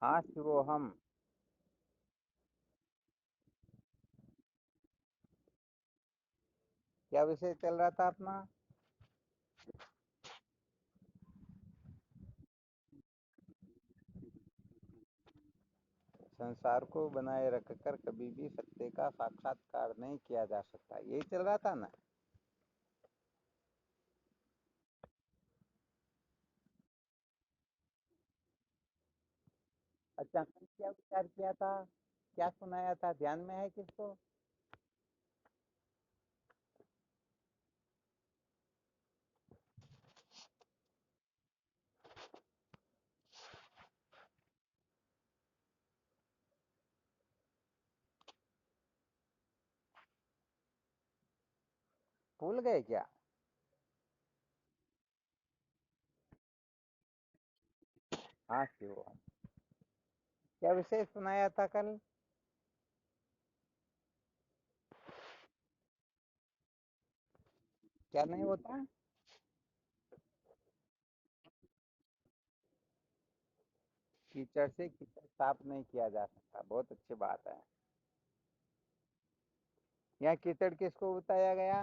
हाँ शिवोहम। क्या विषय चल रहा था अपना? संसार को बनाए रखकर कभी भी सत्य का साक्षात्कार नहीं किया जा सकता, यही चल रहा था ना। अच्छा, कल क्या विचार किया था? क्या सुनाया था, ध्यान में है किसको? भूल गए क्या? हाँ शिवोहम। क्या विषय सुनाया था कल? क्या नहीं होता? कीचड़ से कीचड़ साफ नहीं किया जा सकता, बहुत अच्छी बात है। यहाँ कीचड़ किसको बताया गया?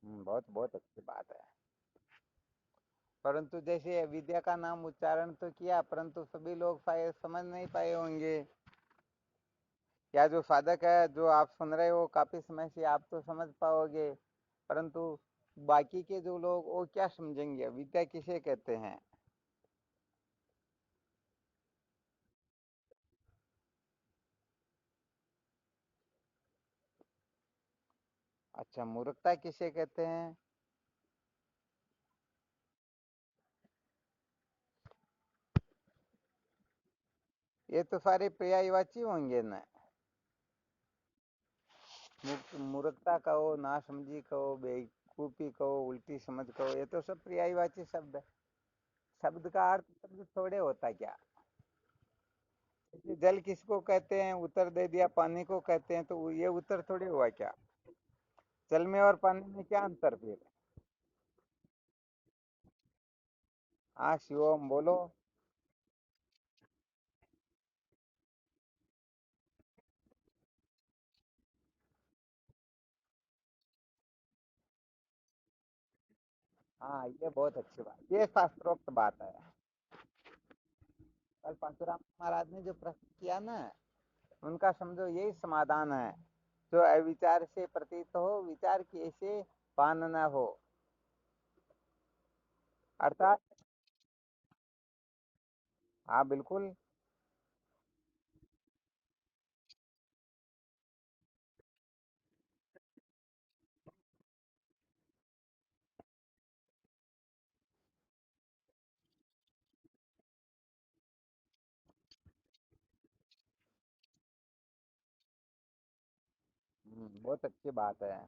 बहुत बहुत अच्छी बात है। परंतु जैसे विद्या का नाम उच्चारण तो किया, परंतु सभी लोग समझ नहीं पाए होंगे। या जो साधक है, जो आप सुन रहे हो काफी समय से, आप तो समझ पाओगे, परंतु बाकी के जो लोग वो क्या समझेंगे, विद्या किसे कहते हैं? अच्छा, मूर्खता किसे कहते हैं? ये तो सारे पर्यायवाची होंगे ना। मूर्खता कहो, नासमझी कहो, बेवकूफी कहो, उल्टी समझ कहो, ये तो सब पर्यायवाची शब्द है। शब्द का अर्थ शब्द थोड़े होता क्या? जैसे जल किसको कहते हैं, उत्तर दे दिया पानी को कहते हैं, तो ये उत्तर थोड़ी हुआ क्या? जल में और पानी में क्या अंतर फिर? हाँ शिवम बोलो। हाँ, ये बहुत अच्छी बात, ये शास्त्रोक्त बात है। कल परशुराम महाराज ने जो प्रश्न किया ना, उनका समझो यही समाधान है। जो अविचार से प्रतीत हो, विचार किए से पान न हो। अर्थात, हाँ बिल्कुल। बहुत अच्छी बात है।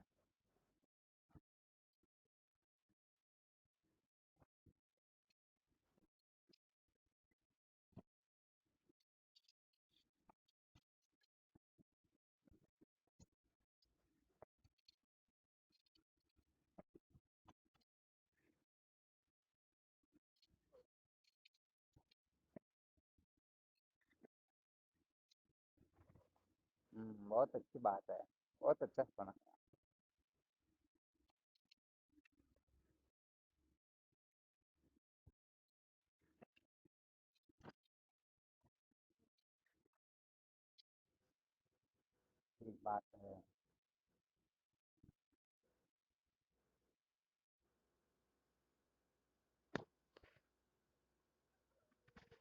बहुत अच्छी बात है। बहुत अच्छा सुना। ठीक बात है।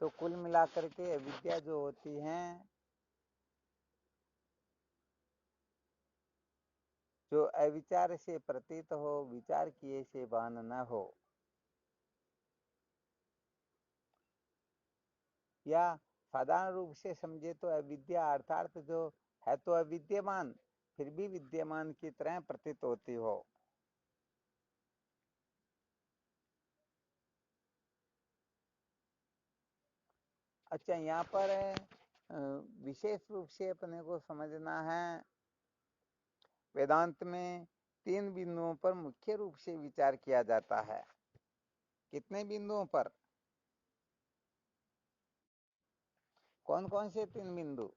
तो कुल मिलाकर के विद्या जो होती है, जो अविचार से प्रतीत हो, विचार किए से भान न हो, या साधारण रूप से समझे तो अविद्या अर्थात जो है तो अविद्यमान, फिर भी विद्यमान की तरह प्रतीत होती हो। अच्छा, यहाँ पर विशेष रूप से अपने को समझना है, वेदांत में तीन बिंदुओं पर मुख्य रूप से विचार किया जाता है। कितने बिंदुओं पर? कौन कौन से 3 बिंदु?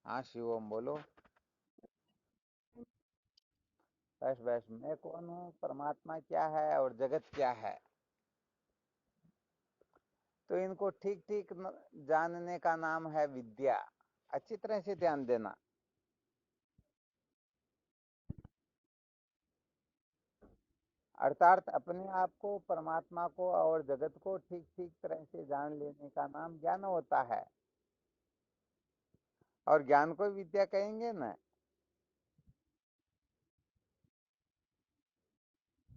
हाँ शिवम बोलो। बस बस, मैं कौन हूँ, परमात्मा क्या है और जगत क्या है, तो इनको ठीक ठीक जानने का नाम है विद्या। अच्छी तरह से ध्यान देना। अर्थात अपने आप को, परमात्मा को और जगत को ठीक ठीक तरह से जान लेने का नाम ज्ञान होता है। और ज्ञान को विद्या कहेंगे ना।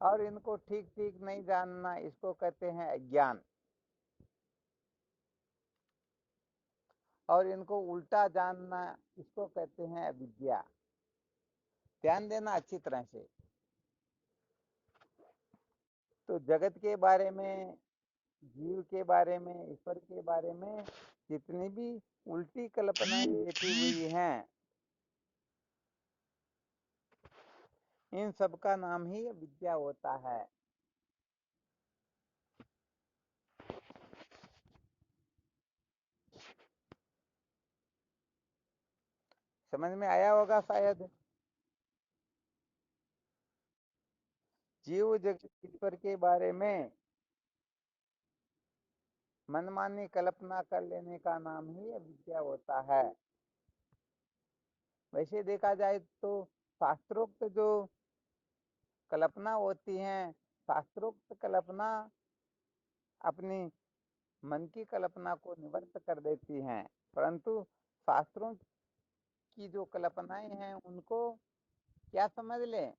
और इनको ठीक ठीक नहीं जानना, इसको कहते हैं अज्ञान। और इनको उल्टा जानना, इसको कहते हैं अविद्या। ध्यान देना अच्छी तरह से। तो जगत के बारे में, जीव के बारे में, ईश्वर के बारे में जितनी भी उल्टी कल्पनाएं बैठी हुई हैं, इन सब का नाम ही विद्या होता है। समझ में आया होगा शायद। जीव जगत ईश्वर के बारे में मनमानी कल्पना कर लेने का नाम ही विद्या होता है। वैसे देखा जाए तो शास्त्रोक्त जो कल्पना होती है, शास्त्रोक्त कल्पना अपनी मन की कल्पना को निवर्त कर देती हैं, परंतु शास्त्रों की जो कल्पनाएं हैं उनको क्या समझ लें।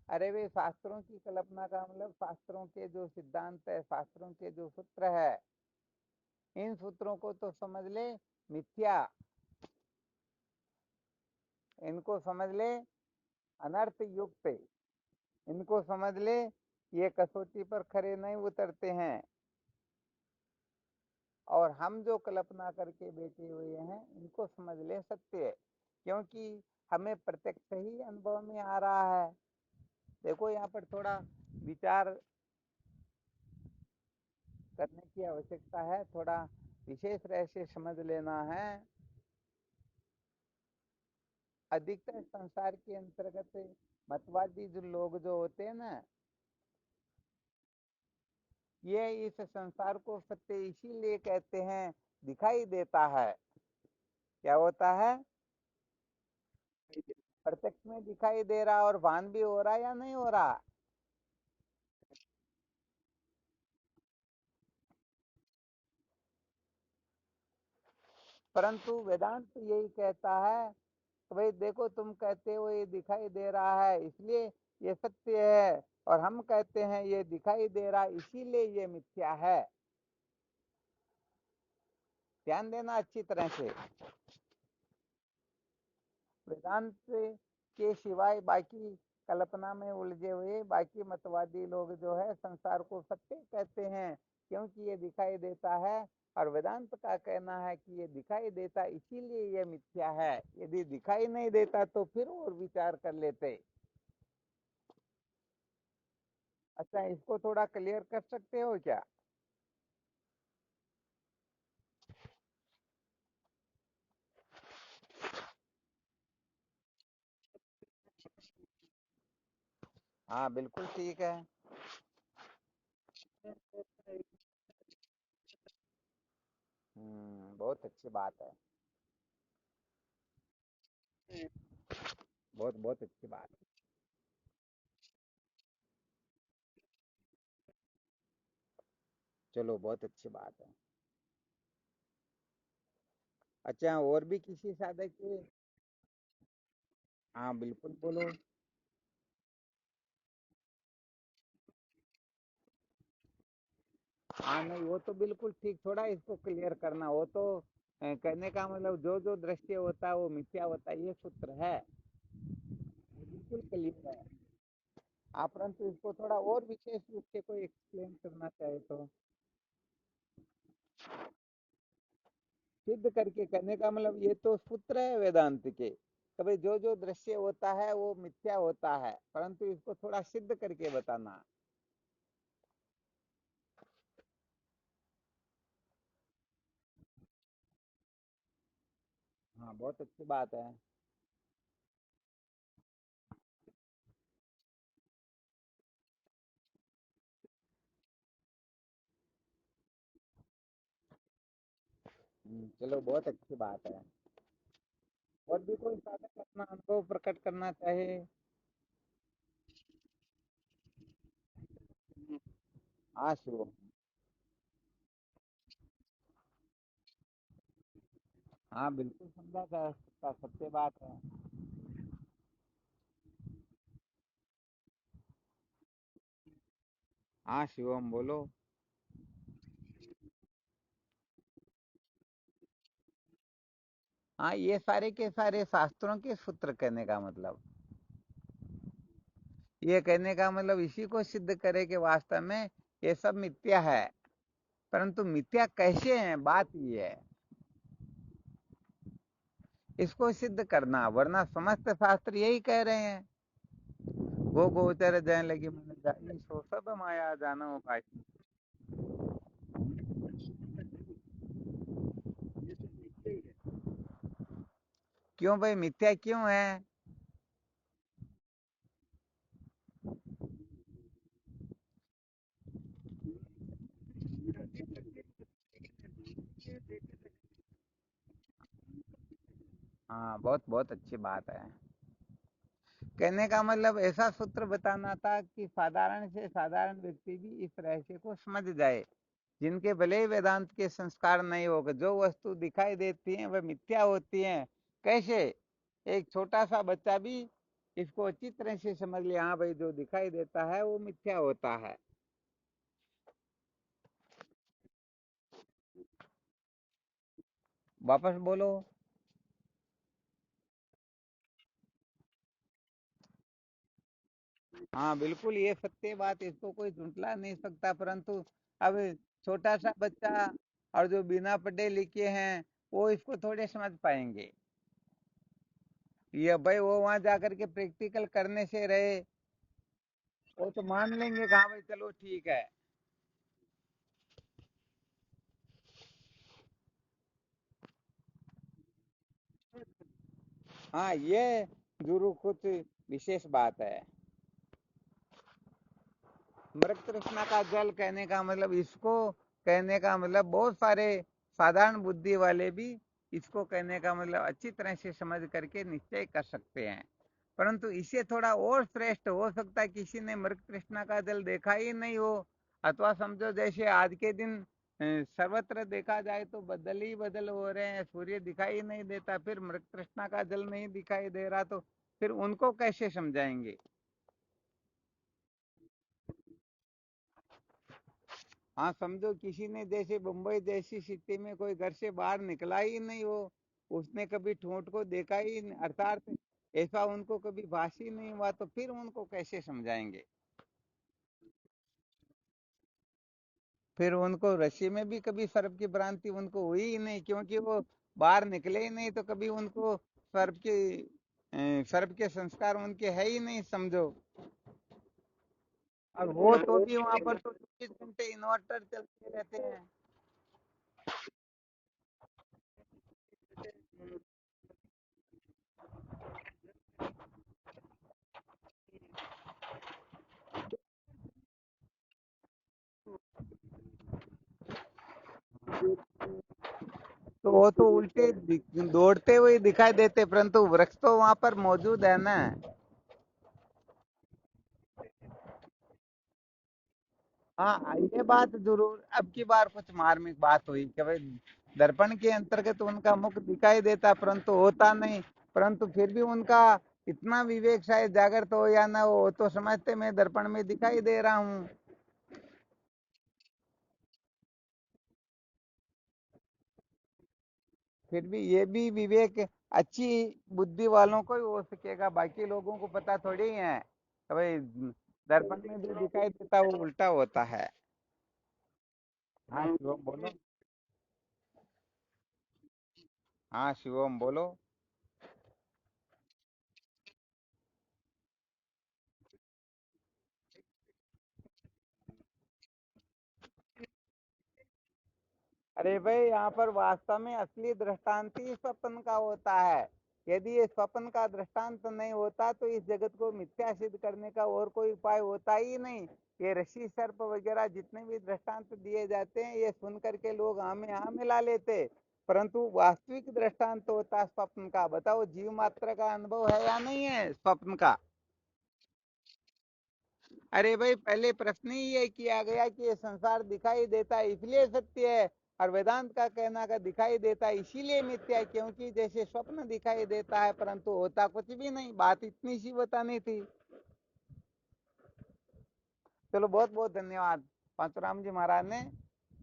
अरे वे शास्त्रों की कल्पना का मतलब शास्त्रों के जो सिद्धांत है, शास्त्रों के जो सूत्र है, इन सूत्रों को तो समझ ले मिथ्या, इनको समझ ले अनर्थ युक्त, इनको समझ ले ये कसौटी पर खरे नहीं उतरते हैं। और हम जो कल्पना करके बैठे हुए हैं इनको समझ ले सत्य, क्योंकि हमें प्रत्यक्ष ही अनुभव में आ रहा है। देखो यहाँ पर थोड़ा विचार करने की आवश्यकता है, थोड़ा विशेष तरह से समझ लेना है। अधिकतर संसार के अंतर्गत मतवादी जो लोग जो होते हैं ना, ये इस संसार को सत्य इसीलिए कहते हैं, दिखाई देता है। क्या होता है? प्रत्यक्ष में दिखाई दे रहा और भान भी हो रहा या नहीं हो रहा। परंतु वेदांत यही कहता है कि भाई देखो, तुम कहते हो ये दिखाई दे रहा है इसलिए ये सत्य है, और हम कहते हैं ये दिखाई दे रहा है इसीलिए ये मिथ्या है। ध्यान देना अच्छी तरह से। वेदांत के सिवाय बाकी कल्पना में उलझे हुए बाकी मतवादी लोग जो है संसार को सत्य कहते हैं, क्योंकि ये दिखाई देता है। और वेदांत का कहना है कि ये दिखाई देता इसीलिए ये मिथ्या है। यदि दिखाई नहीं देता तो फिर और विचार कर लेते। अच्छा, इसको थोड़ा क्लियर कर सकते हो क्या? हाँ बिल्कुल ठीक है। बहुत अच्छी बात है। बहुत बहुत अच्छी बात है। चलो, बहुत अच्छी बात है। अच्छा, और भी किसी साधक के? हाँ बिल्कुल बोलो। हाँ नहीं, वो तो बिल्कुल ठीक, थोड़ा इसको क्लियर करना। वो तो कहने का मतलब जो जो दृश्य होता है वो मिथ्या होता है, ये सूत्र है। वो बिल्कुल क्लियर है। आप परंतु इसको थोड़ा और विशेष रूप से कोई एक्सप्लेन करना चाहे तो। सिद्ध करके कहने का मतलब ये तो सूत्र है वेदांत के, कभी जो जो दृश्य होता है वो मिथ्या होता है, परंतु इसको थोड़ा सिद्ध करके बताना। हाँ, बहुत अच्छी बात है। चलो, बहुत अच्छी बात है। और भी कोई साधक अपना अनुभव प्रकट करना चाहे? हाँ शिव। हाँ, बिल्कुल समझा जा सकता, सत्य बात है। हाँ शिवम, बोलो। हाँ, ये सारे के सारे शास्त्रों के सूत्र कहने का मतलब, ये कहने का मतलब इसी को सिद्ध करे कि वास्तव में ये सब मिथ्या है, परंतु मिथ्या कैसे है, बात ये है, इसको सिद्ध करना, वरना समस्त शास्त्र यही कह रहे हैं। वो गोचर जय लगी मन जाई, सो सब माया जानो पाई। क्यों भाई, मिथ्या क्यों है? हाँ, बहुत बहुत अच्छी बात है। कहने का मतलब ऐसा सूत्र बताना था कि साधारण से साधारण व्यक्ति भी इस रहस्य को समझ जाए, जिनके भले ही वेदांत के संस्कार नहीं होगा, जो वस्तु दिखाई देती है वह मिथ्या होती है। कैसे? एक छोटा सा बच्चा भी इसको अच्छी तरह से समझ लिया, हाँ भाई, जो दिखाई देता है वो मिथ्या होता है। वापस बोलो। हाँ बिल्कुल, ये सत्य बात, इसको कोई झुटला नहीं सकता, परंतु अब छोटा सा बच्चा और जो बिना पढ़े लिखे हैं वो इसको थोड़े समझ पाएंगे। ये भाई वो वहां जाकर के प्रैक्टिकल करने से रहे, वो तो मान लेंगे कि हाँ भाई चलो ठीक है। हाँ, ये गुरु कुछ विशेष बात है। मृत तृष्णा का जल कहने का मतलब, इसको कहने का मतलब बहुत सारे साधारण बुद्धि वाले भी इसको कहने का मतलब अच्छी तरह से समझ करके निश्चय कर सकते हैं, परंतु इसे थोड़ा और श्रेष्ठ हो सकता है किसी ने मृत तृष्णा का जल देखा ही नहीं हो, अथवा समझो जैसे आज के दिन सर्वत्र देखा जाए तो बदल ही बदल हो रहे हैं, सूर्य दिखाई नहीं देता, फिर मृत तृष्णा का जल नहीं दिखाई दे रहा, तो फिर उनको कैसे समझाएंगे? हाँ, समझो किसी ने जैसे मुंबई जैसी सिटी में कोई घर से बाहर निकला ही नहीं हो, उसने कभी ठोंठ को देखा ही नहीं, अर्थात ऐसा उनको कभी भास ही नहीं हुआ, तो फिर उनको कैसे समझाएंगे? फिर उनको रस्सी में भी कभी सर्प की भ्रांति उनको हुई ही नहीं, क्योंकि वो बाहर निकले ही नहीं, तो कभी उनको सर्प के संस्कार उनके है ही नहीं, समझो। और वो तो भी वहां पर तो 24 घंटे इन्वर्टर चलते रहते हैं। तो वो तो उल्टे दौड़ते हुए दिखाई देते, परंतु वृक्ष तो वहां पर मौजूद है ना। हाँ, ये बात जरूर, अब की बार कुछ मार्मिक बात हुई कि भाई दर्पण के अंतर्गत उनका मुख दिखाई देता परंतु होता नहीं, परंतु फिर भी उनका इतना विवेक शायद जागृत हो या ना हो, तो समझते मैं दर्पण में दिखाई दे रहा हूँ। फिर भी ये भी विवेक अच्छी बुद्धि वालों को ही हो सकेगा, बाकी लोगों को पता थोड़ी है कि भाई दर्पण में जो दिखाई देता वो उल्टा होता है। हाँ शिवम, बोलो। हाँ शिवम बोलो। अरे भाई, यहाँ पर वास्तव में असली दृष्टांत ही स्वप्न का होता है। यदि ये स्वप्न का दृष्टांत नहीं होता तो इस जगत को मिथ्या सिद्ध करने का और कोई उपाय होता ही नहीं। ये ऋषि सर्प वगैरह जितने भी दृष्टांत दिए जाते हैं, ये सुन करके लोग हाँ में हाँ मिला लेते, परंतु वास्तविक दृष्टांत होता है स्वप्न का। बताओ, जीव मात्र का अनुभव है या नहीं है स्वप्न का? अरे भाई, पहले प्रश्न ही ये किया गया कि ये संसार दिखाई देता है इसलिए सत्य है, और वेदांत का कहना का दिखाई देता है इसीलिए मिथ्या है, क्योंकि जैसे स्वप्न दिखाई देता है परंतु होता कुछ भी नहीं। बात इतनी सी बतानी थी। चलो, बहुत बहुत धन्यवाद। परशुराम जी महाराज ने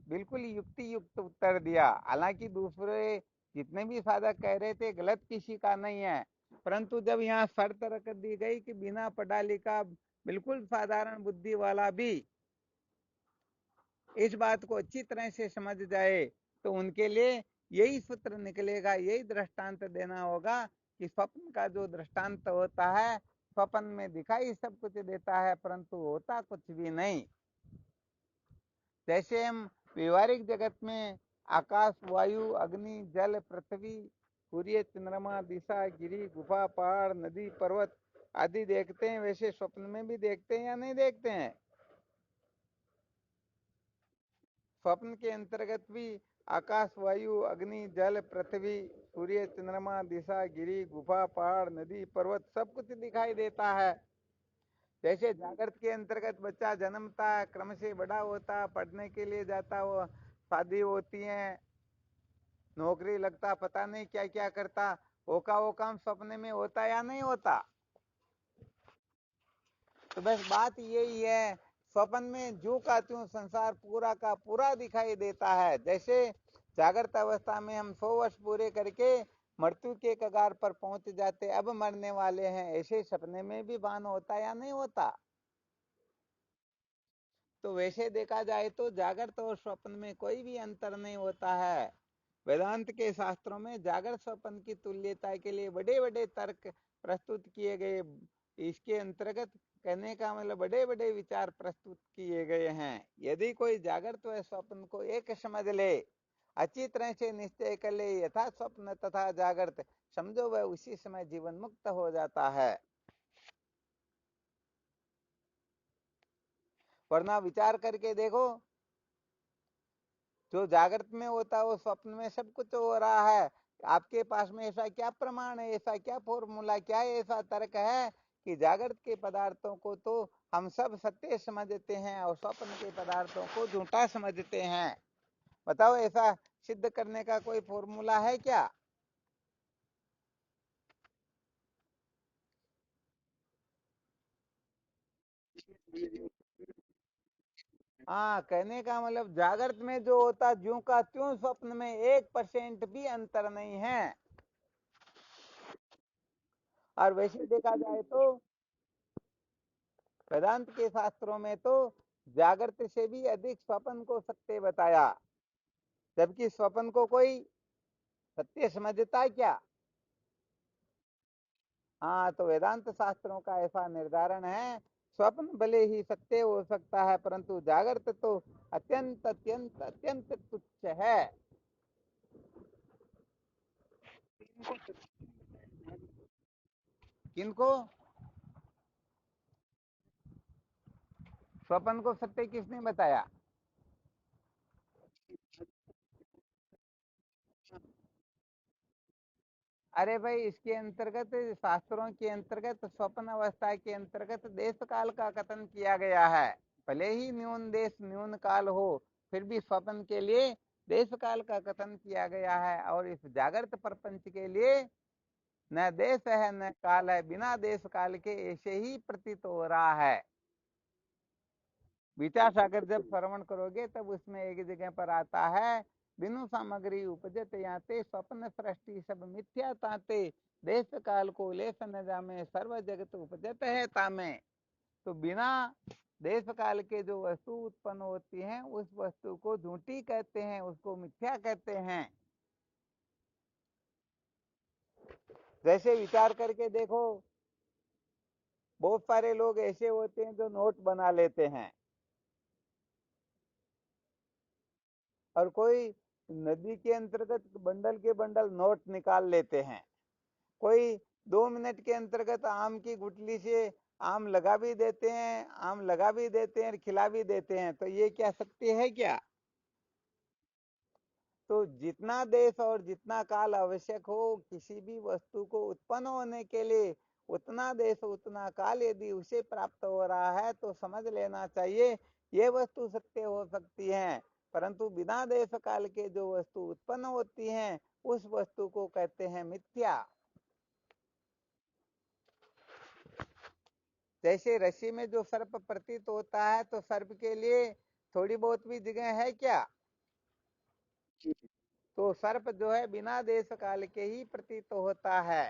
बिल्कुल युक्ति युक्त उत्तर दिया। हालांकि दूसरे जितने भी साधक कह रहे थे गलत किसी का नहीं है, परंतु जब यहाँ शर्त रख दी गई कि बिना पढ़ा लिखा बिल्कुल साधारण बुद्धि वाला भी इस बात को अच्छी तरह से समझ जाए, तो उनके लिए यही सूत्र निकलेगा, यही दृष्टांत देना होगा कि स्वप्न का जो दृष्टांत होता है, स्वप्न में दिखाई सब कुछ देता है परंतु होता कुछ भी नहीं। जैसे हम व्यवहारिक जगत में आकाश, वायु, अग्नि, जल, पृथ्वी, सूर्य, चंद्रमा, दिशा, गिरी, गुफा, पहाड़, नदी, पर्वत आदि देखते हैं, वैसे स्वप्न में भी देखते हैं या नहीं देखते हैं? स्वप्न के अंतर्गत भी आकाश, वायु, अग्नि, जल, पृथ्वी, सूर्य, चंद्रमा, दिशा, गिरी, गुफा, पहाड़, नदी, पर्वत सब कुछ दिखाई देता है। जैसे जागृत के अंतर्गत बच्चा जन्मता है, क्रम से बड़ा होता है, पढ़ने के लिए जाता, वो शादी होती है, नौकरी लगता, पता नहीं क्या क्या करता, वो काम सपने में होता या नहीं होता? तो बस बात यही है, स्वप्न में जो का त्यों संसार पूरा का पूरा दिखाई देता है। जैसे जागृत अवस्था में हम 100 वर्ष पूरे करके मृत्यु के कगार पर पहुंच जाते, अब मरने वाले हैं, ऐसे सपने में भी भान होता या नहीं होता? तो वैसे देखा जाए तो जागृत और स्वप्न में कोई भी अंतर नहीं होता है। वेदांत के शास्त्रों में जागृत स्वप्न की तुल्यता के लिए बड़े बड़े तर्क प्रस्तुत किए गए। इसके अंतर्गत कहने का मतलब बड़े बड़े विचार प्रस्तुत किए गए हैं। यदि कोई जागृत व स्वप्न को एक समझ ले, अच्छी तरह से निश्चय कर ले, यथा स्वप्न तथा जागृत समझो, वह उसी समय जीवन मुक्त हो जाता है। वरना विचार करके देखो, जो जागृत में होता है वो स्वप्न में सब कुछ हो रहा है। आपके पास में ऐसा क्या प्रमाण है, ऐसा क्या फॉर्मूला, क्या ऐसा तर्क है कि जागृत के पदार्थों को तो हम सब सत्य समझते हैं और स्वप्न के पदार्थों को झूठा समझते हैं? बताओ, ऐसा सिद्ध करने का कोई फॉर्मूला है क्या? हाँ, कहने का मतलब जागृत में जो होता ज्यों का त्यों स्वप्न में 1% भी अंतर नहीं है। और वैसे देखा जाए तो वेदांत के शास्त्रों में तो जागृत से भी अधिक स्वप्न को सत्य बताया, जबकि स्वप्न को कोई सत्य समझता है क्या? हाँ, तो वेदांत शास्त्रों का ऐसा निर्धारण है, स्वप्न भले ही सत्य हो सकता है परंतु जागृत तो अत्यंत अत्यंत अत्यंत तुच्छ है। किनको? स्वप्न को सत्य किसने बताया? अरे भाई, इसके अंतर्गत शास्त्रों के अंतर्गत स्वप्न अवस्था के अंतर्गत देश काल का कथन किया गया है। भले ही न्यून देश न्यून काल हो, फिर भी स्वप्न के लिए देश काल का कथन किया गया है, और इस जागृत प्रपंच के लिए न देश है न काल है, बिना देश काल के ऐसे ही प्रतीत हो रहा है। विचार सागर जब श्रवण करोगे तब उसमें एक जगह पर आता है, बिनु सामग्री उपजत याते स्वप्न सृष्टि सब मिथ्या ताते, देश काल को लेस न जामे सर्व जगत उपजत है तामे। तो बिना देश काल के जो वस्तु उत्पन्न होती हैं उस वस्तु को झूठी कहते हैं, उसको मिथ्या कहते हैं। जैसे विचार करके देखो, बहुत सारे लोग ऐसे होते हैं जो नोट बना लेते हैं, और कोई नदी के अंतर्गत बंडल के बंडल नोट निकाल लेते हैं, कोई 2 मिनट के अंतर्गत आम की गुठली से आम लगा भी देते हैं, आम लगा भी देते हैं, खिला भी देते हैं। तो ये क्या सत्य है क्या? तो जितना देश और जितना काल आवश्यक हो किसी भी वस्तु को उत्पन्न होने के लिए, उतना देश उतना काल यदि उसे प्राप्त हो रहा है तो समझ लेना चाहिए ये वस्तु सत्य हो सकती है। परंतु बिना देश काल के जो वस्तु उत्पन्न होती है उस वस्तु को कहते हैं मिथ्या। जैसे रस्सी में जो सर्प प्रतीत होता है, तो सर्प के लिए थोड़ी बहुत भी जगह है क्या? तो सर्प जो है बिना देश काल के ही प्रतीत होता है।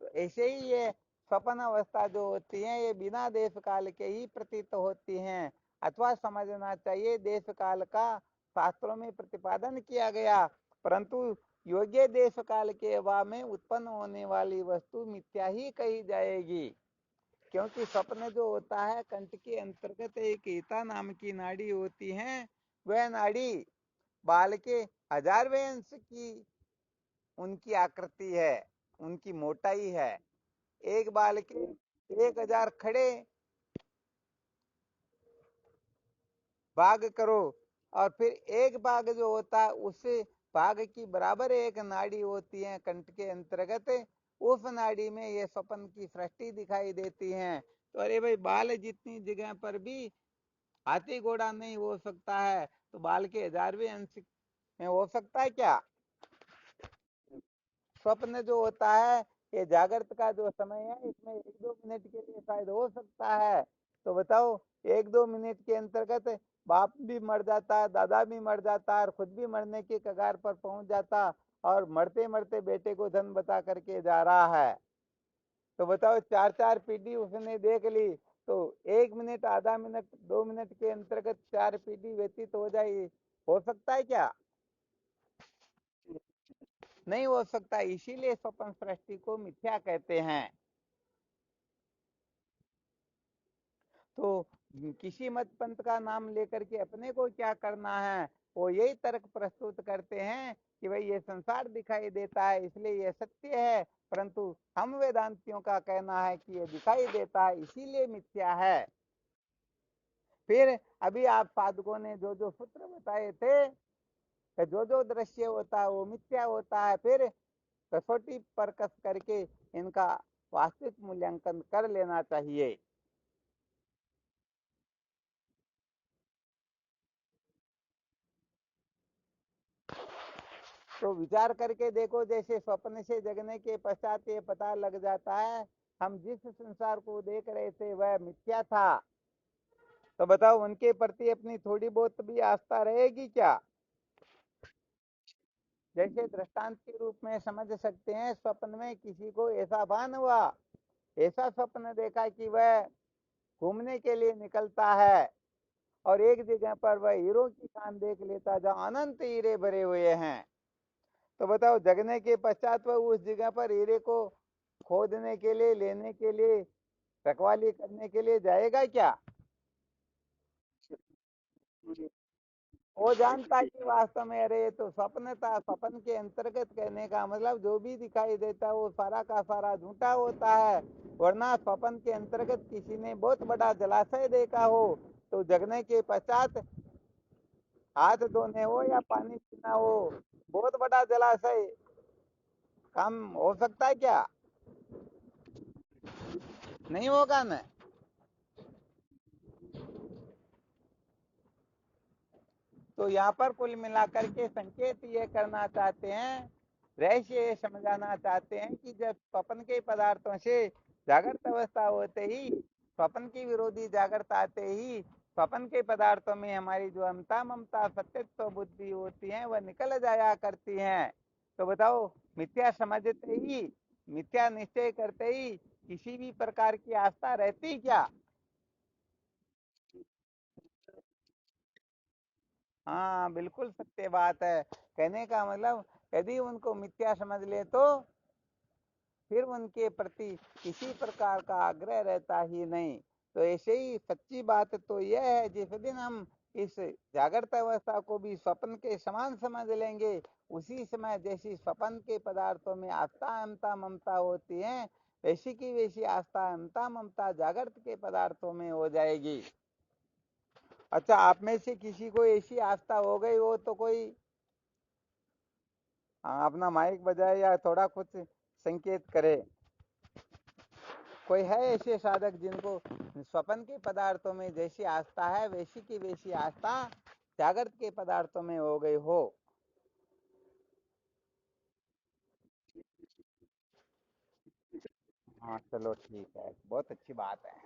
तो ऐसे ही ये स्वप्न अवस्था जो होती है ये बिना देश काल के ही प्रतीत होती हैं। अथवा समझना चाहिए देश काल का शास्त्रों में प्रतिपादन किया गया, परंतु योग्य देश काल के अभाव में उत्पन्न होने वाली वस्तु मिथ्या ही कही जाएगी। क्योंकि स्वप्न जो होता है कंठ के अंतर्गत एक ईता नाम की नाड़ी होती है, वह नाड़ी बाल के 1000वें अंश की उनकी आकृति है, उनकी मोटाई है। एक बाल के 1000 खड़े बाघ करो, और फिर एक बाघ जो होता है उससे बाघ की बराबर एक नाड़ी होती है कंठ के अंतर्गत, उस नाड़ी में ये स्वप्न की सृष्टि दिखाई देती है। तो अरे भाई, बाल जितनी जगह पर भी हाथी घोड़ा नहीं हो सकता है, तो बाल के 1000वें अंश में हो सकता है क्या? स्वप्न जो होता है ये जागृत का जो समय है इसमें 1-2 मिनट के लिए शायद हो सकता है। तो बताओ, 1-2 मिनट के अंतर्गत बाप भी मर जाता है, दादा भी मर जाता है, और खुद भी मरने की कगार पर पहुंच जाता, और मरते मरते बेटे को धन बता करके जा रहा है। तो बताओ, 4-4 पीढ़ी उसने देख ली, तो 1 मिनट, आधा मिनट, 2 मिनट के अंतर्गत 4 पीढ़ी व्यतीत हो जाए, हो सकता है क्या? नहीं हो सकता। इसीलिए स्वप्न सृष्टि को मिथ्या कहते हैं। तो किसी मत पंथ का नाम लेकर के अपने को क्या करना है? वो यही तर्क प्रस्तुत करते हैं कि भाई ये संसार दिखाई देता है इसलिए ये सत्य है, परंतु हम वेदांतियों का कहना है कि ये दिखाई देता है इसीलिए मिथ्या है। फिर अभी आप साधकों ने जो जो सूत्र बताए थे कि जो जो दृश्य होता है वो मिथ्या होता है, फिर कसौटी पर कस करके इनका वास्तविक मूल्यांकन कर लेना चाहिए। तो विचार करके देखो, जैसे स्वप्न से जगने के पश्चात ये पता लग जाता है हम जिस संसार को देख रहे थे वह मिथ्या था, तो बताओ उनके प्रति अपनी थोड़ी बहुत भी आस्था रहेगी क्या? जैसे दृष्टांत के रूप में समझ सकते हैं, स्वप्न में किसी को ऐसा भान हुआ, ऐसा स्वप्न देखा कि वह घूमने के लिए निकलता है, और एक जगह पर वह हीरो की खान देख लेता जहाँ अनंत हीरे भरे हुए हैं। तो बताओ, जगने के पश्चात वह उस जगह पर हीरे को खोदने के लिए, लेने के लिए, रखवाली करने के लिए जाएगा क्या? वो जानता है कि वास्तव में अरे ये तो स्वप्न था। स्वप्न के अंतर्गत कहने का मतलब जो भी दिखाई देता है वो सारा का सारा झूठा होता है। वरना स्वप्न के अंतर्गत किसी ने बहुत बड़ा जलाशय देखा हो, तो जगने के पश्चात हाथ धोने हो या पानी पीना हो, बहुत बड़ा जलाशय काम हो सकता है क्या? नहीं होगा ना। तो यहाँ पर कुल मिलाकर के संकेत ये करना चाहते हैं, रहस्य ये समझाना चाहते हैं कि जब स्वप्न के पदार्थों से जागृत अवस्था होते ही, स्वप्न की विरोधी जागृत आते ही स्वप्न के पदार्थों में हमारी जो अमता ममता सत्यत्व बुद्धि होती है वह निकल जाया करती हैं। तो बताओ, मिथ्या समझते ही, मिथ्या निश्चय करते ही किसी भी प्रकार की आस्था रहती क्या? हाँ, बिल्कुल सत्य बात है। कहने का मतलब यदि उनको मिथ्या समझ ले तो फिर उनके प्रति किसी प्रकार का आग्रह रहता ही नहीं। तो ऐसे ही सच्ची बात तो यह है, जिस दिन हम इस जागृत अवस्था को भी स्वप्न के समान समझ लेंगे, उसी समय जैसी स्वप्न के पदार्थों में आस्था अहमता ममता होती है, वैसी की वैसी आस्था अहमता ममता जागृत के पदार्थों में हो जाएगी। अच्छा, आप में से किसी को ऐसी आस्था हो गई हो तो कोई अपना माइक बजाए या थोड़ा कुछ संकेत करे। कोई है ऐसे साधक जिनको स्वप्न के पदार्थों में जैसी आस्था है वैसी की वैसी आस्था जागृत के पदार्थों में हो गई हो? हाँ चलो ठीक है, बहुत अच्छी बात है।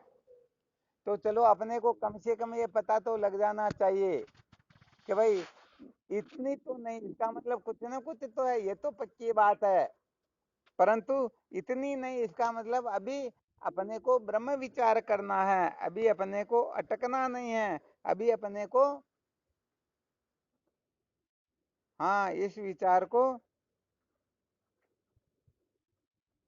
तो चलो अपने को कम से कम ये पता तो लग जाना चाहिए कि भाई इतनी तो नहीं, इसका मतलब कुछ ना कुछ तो है, ये तो पक्की बात है, परंतु इतनी नहीं, इसका मतलब अभी अपने को ब्रह्म विचार करना है, अभी अपने को अटकना नहीं है, अभी अपने को हाँ इस विचार को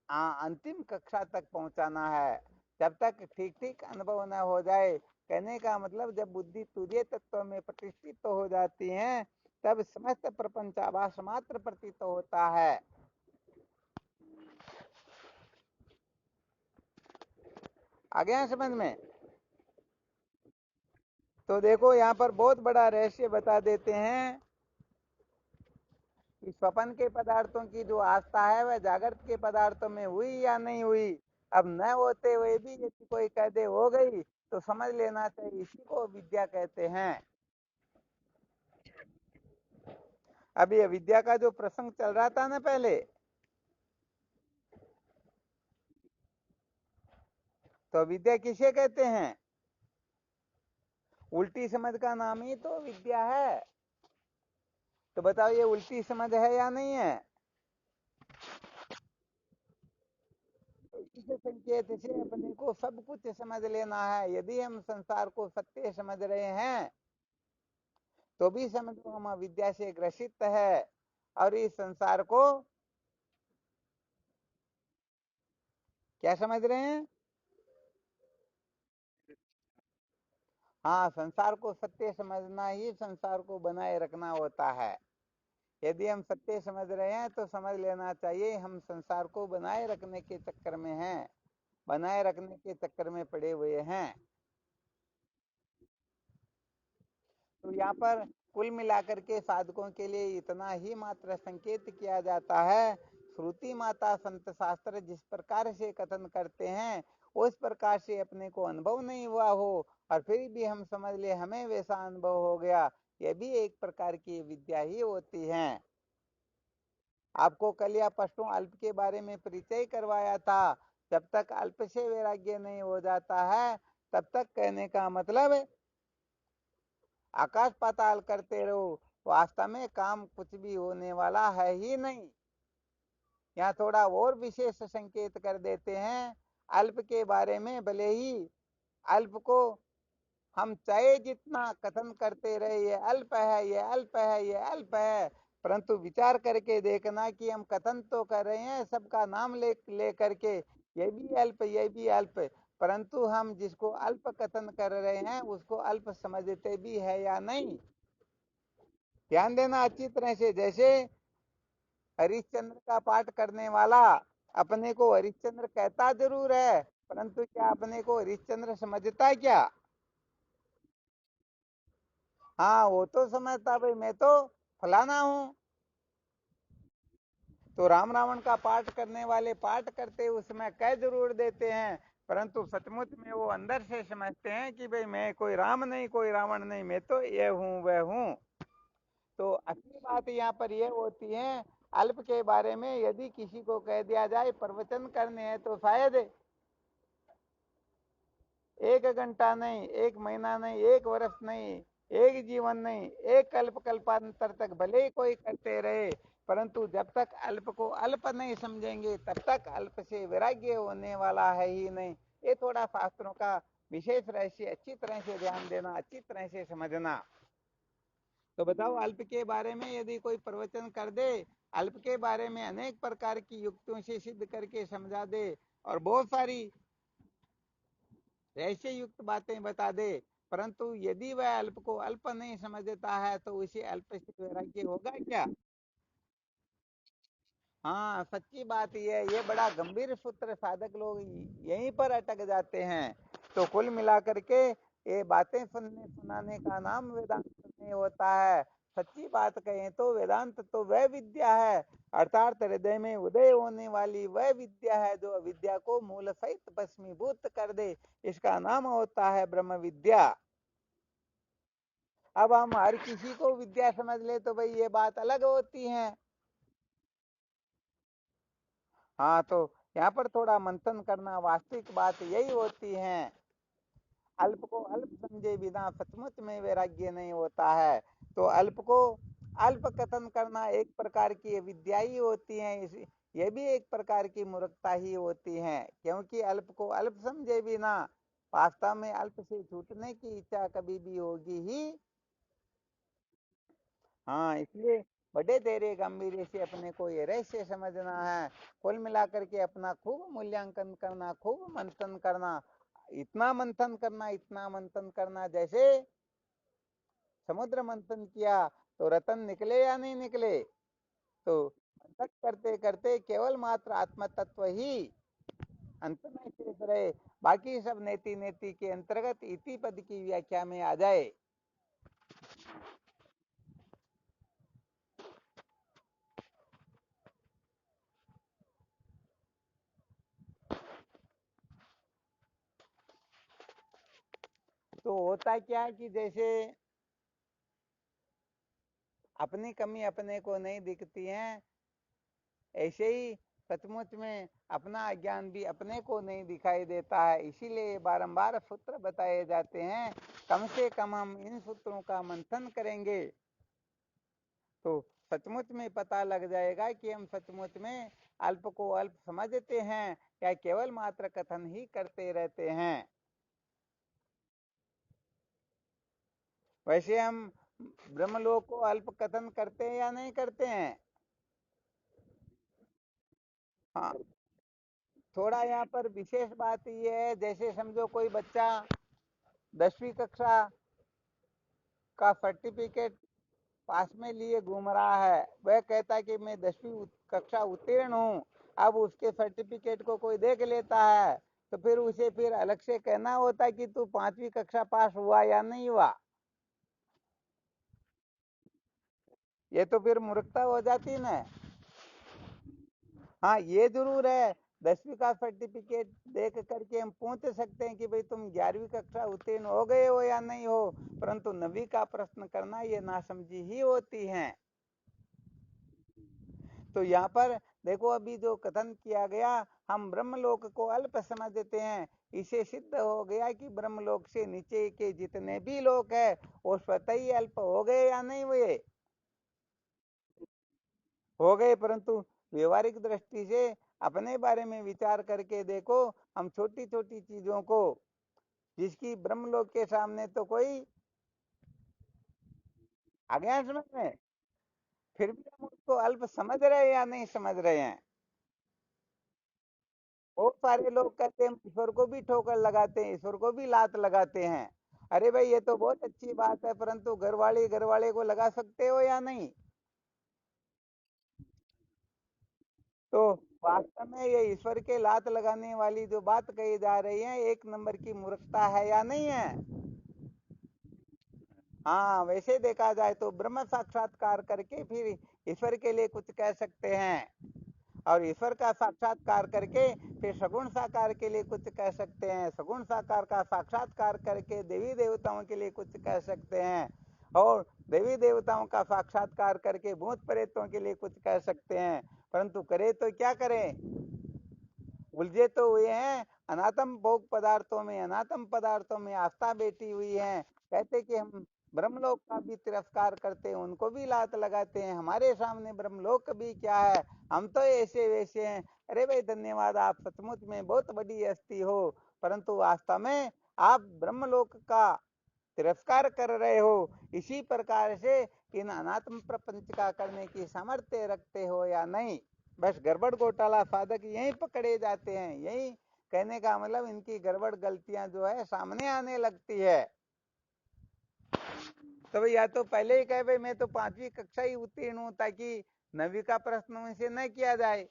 हाँ अंतिम कक्षा तक पहुंचाना है। जब तक ठीक ठीक अनुभव न हो जाए, कहने का मतलब जब बुद्धि तुरीय तत्व में प्रतिष्ठित तो हो जाती है, तब समस्त प्रपंच आभास मात्र प्रतीत होता है। आ गया समझ में? तो देखो यहाँ पर बहुत बड़ा रहस्य बता देते हैं कि स्वपन के पदार्थों की जो आस्था है वह जागृत के पदार्थों में हुई या नहीं हुई। अब न होते हुए भी यदि कोई कह दे हो गई, तो समझ लेना चाहिए इसी को विद्या कहते हैं। अब ये विद्या का जो प्रसंग चल रहा था ना पहले, तो विद्या किसे कहते हैं? उल्टी समझ का नाम ही तो विद्या है। तो बताओ ये उल्टी समझ है या नहीं है? इस संकेत से अपने को सब कुछ समझ लेना है। यदि हम संसार को सत्य समझ रहे हैं तो भी समझो हम विद्या से ग्रसित है, और इस संसार को क्या समझ रहे हैं? हाँ, संसार को सत्य समझना ही संसार को बनाए रखना होता है। यदि हम सत्य समझ रहे हैं तो समझ लेना चाहिए हम संसार को बनाए रखने के चक्कर में हैं, बनाए रखने के चक्कर में पड़े हुए हैं। तो यहाँ पर कुल मिलाकर के साधकों के लिए इतना ही मात्र संकेत किया जाता है। श्रुति माता संत शास्त्र जिस प्रकार से कथन करते हैं उस प्रकार से अपने को अनुभव नहीं हुआ हो और फिर भी हम समझ ले हमें वैसा अनुभव हो गया, यह भी एक प्रकार की विद्या ही होती है। आपको कल या परसों अल्प के बारे में परिचय करवाया था। जब तक अल्प से वैराग्य नहीं हो जाता है, तब तक कहने का मतलब आकाश पाताल करते रहो, वास्तव में काम कुछ भी होने वाला है ही नहीं। यहाँ थोड़ा और विशेष संकेत कर देते हैं अल्प के बारे में। भले ही अल्प को हम चाहे जितना कथन करते रहे ये अल्प है, ये अल्प है, ये अल्प है, परंतु विचार करके देखना कि हम कथन तो कर रहे हैं सबका नाम ले करके, ये भी अल्प, ये भी अल्प, परंतु हम जिसको अल्प कथन कर रहे हैं उसको अल्प समझते भी है या नहीं? ध्यान देना अच्छी तरह से। जैसे हरिश्चंद्र का पाठ करने वाला अपने को हरिश्चंद्र कहता जरूर है, परंतु क्या अपने को हरिश्चंद्र समझता क्या? हाँ वो तो समझता भाई मैं तो फलाना हूँ। तो राम रावण का पाठ करने वाले पाठ करते उसमें कह जरूर देते हैं, परंतु सचमुच में वो अंदर से समझते हैं कि भाई मैं कोई राम नहीं, कोई रावण नहीं, मैं तो ये हूँ वह हूँ। तो असली बात यहाँ पर यह होती है अल्प के बारे में यदि किसी को कह दिया जाए प्रवचन करने हैं तो शायद एक घंटा नहीं, एक महीना नहीं, एक वर्ष नहीं, एक जीवन नहीं, एक कल्प कल्पांतर तक भले ही कोई करते रहे, परंतु जब तक अल्प को अल्प नहीं समझेंगे तब तक अल्प से वैराग्य होने वाला है ही नहीं। ये थोड़ा शास्त्रों का विशेष रहस्य अच्छी तरह से ध्यान देना, अच्छी तरह से समझना। तो बताओ, अल्प के बारे में यदि कोई प्रवचन कर दे, अल्प के बारे में अनेक प्रकार की युक्तियों से सिद्ध करके समझा दे और बहुत सारी रहस्य युक्त बातें बता दे, परंतु यदि वह अल्प को अल्प नहीं समझता है तो उसे अल्प से वैराग्य होगा क्या? हाँ, सच्ची बात ये बड़ा गंभीर सूत्र साधक लोग यहीं पर अटक जाते हैं। तो कुल मिलाकर के ये बातें सुनने सुनाने का नाम वेदांत नहीं होता है। सच्ची बात कहें तो वेदांत तो वह विद्या है, अर्थात हृदय में उदय होने वाली वह विद्या है जो अविद्या को मूल सहित भस्मीभूत कर दे। इसका नाम होता है ब्रह्म विद्या। अब हम हर किसी को विद्या समझ ले तो भाई ये बात अलग होती है। हाँ, तो यहाँ पर थोड़ा मंथन करना, वास्तविक बात यही होती है। अल्प को अल्प समझे बिना सचमुच में वैराग्य नहीं होता है। तो अल्प को अल्प कथन करना एक प्रकार की विद्या ही होती है। ये भी एक प्रकार की मूर्खता ही होती है, क्योंकि अल्प को अल्प समझे बिना वास्तव में अल्प से छूटने की इच्छा कभी भी होगी ही। हाँ, इसलिए बड़े धैर्य गंभीर से अपने को ये रहस्य समझना है। कुल मिलाकर के अपना खूब मूल्यांकन करना, खूब मंथन करना, इतना मंथन करना, इतना मंथन करना, जैसे समुद्र मंथन किया तो रतन निकले या नहीं निकले। तो मंथन करते करते केवल मात्र आत्म तत्व ही अंत में शेष रहे, बाकी सब नेति नेति के अंतर्गत इति पद की व्याख्या में आ जाए। तो होता क्या है कि जैसे अपनी कमी अपने को नहीं दिखती है, ऐसे ही सचमुच में अपना अज्ञान भी अपने को नहीं दिखाई देता है। इसीलिए बारंबार सूत्र बताए जाते हैं। कम से कम हम इन सूत्रों का मंथन करेंगे तो सचमुच में पता लग जाएगा कि हम सचमुच में अल्प को अल्प समझते हैं या केवल मात्र कथन ही करते रहते हैं। वैसे हम ब्रह्मलोक को अल्प कथन करते हैं या नहीं करते हैं? हाँ, थोड़ा यहाँ पर विशेष बात ये है, जैसे समझो कोई बच्चा 10वीं कक्षा का सर्टिफिकेट पास में लिए घूम रहा है, वह कहता है कि मैं 10वीं कक्षा उत्तीर्ण हूँ। अब उसके सर्टिफिकेट को कोई देख लेता है तो फिर उसे फिर अलग से कहना होता है कि तू 5वीं कक्षा पास हुआ या नहीं हुआ। ये तो फिर मूर्खता हो जाती ना। हाँ, ये जरूर है, 10वीं का सर्टिफिकेट देख करके हम पूछ सकते हैं कि भाई तुम 11वीं कक्षा उत्तीर्ण हो गए हो या नहीं हो, परंतु 9वीं का प्रश्न करना ये नासमझी ही होती है। तो यहाँ पर देखो, अभी जो कथन किया गया, हम ब्रह्मलोक को अल्प समझते हैं, इसे सिद्ध हो गया कि ब्रह्मलोक से नीचे के जितने भी लोक है वो स्वतः ही अल्प हो गए या नहीं हुए? हो गए, परंतु व्यवहारिक दृष्टि से अपने बारे में विचार करके देखो, हम छोटी छोटी चीजों को, जिसकी ब्रह्मलोक के सामने तो कोई आ गया समझ में, फिर भी हम उसको अल्प समझ रहे हैं या नहीं समझ रहे हैं? बहुत सारे लोग कहते हैं ईश्वर को भी ठोकर लगाते हैं, ईश्वर को भी लात लगाते हैं। अरे भाई, ये तो बहुत अच्छी बात है, परंतु घर वाले को लगा सकते हो या नहीं? तो वास्तव में ये ईश्वर के लात लगाने वाली जो बात कही जा रही है, एक नंबर की मूर्खता है या नहीं है? हाँ, वैसे देखा जाए तो ब्रह्म साक्षात्कार करके फिर ईश्वर के लिए कुछ कह सकते हैं, और ईश्वर का साक्षात्कार करके फिर सगुण साकार के लिए कुछ कह सकते हैं, सगुण साकार का साक्षात्कार करके देवी देवताओं के लिए कुछ कह सकते हैं, और देवी देवताओं का साक्षात्कार करके भूत प्रेतों के लिए कुछ कह सकते हैं। परंतु करे तो क्या करें, उलझे तो हुए हैं। अनात्म भोग पदार्थों में, अनात्म पदार्थों में आस्था बैठी हुई है। कहते कि हम ब्रह्मलोक का भी तिरस्कार करते हैं, उनको भी लात लगाते हैं, हमारे सामने ब्रह्मलोक भी क्या है, हम तो ऐसे वैसे हैं। अरे भाई धन्यवाद, आप सचमुच में बहुत बड़ी हस्ती हो, परंतु वास्तव में आप ब्रह्मलोक का तिरस्कार कर रहे हो। इसी प्रकार से इन अनात्म प्रपंच का करने की सामर्थ्य रखते हो या नहीं। बस गड़बड़ घोटाला साधक यहीं पकड़े जाते हैं, यही कहने का मतलब इनकी गड़बड़ गलतियां जो है सामने आने लगती है। तो भाई या तो पहले ही कहे भाई मैं तो 5वीं कक्षा ही उत्तीर्ण हूं, ताकि 9वीं का प्रश्न उनसे न किया जाए।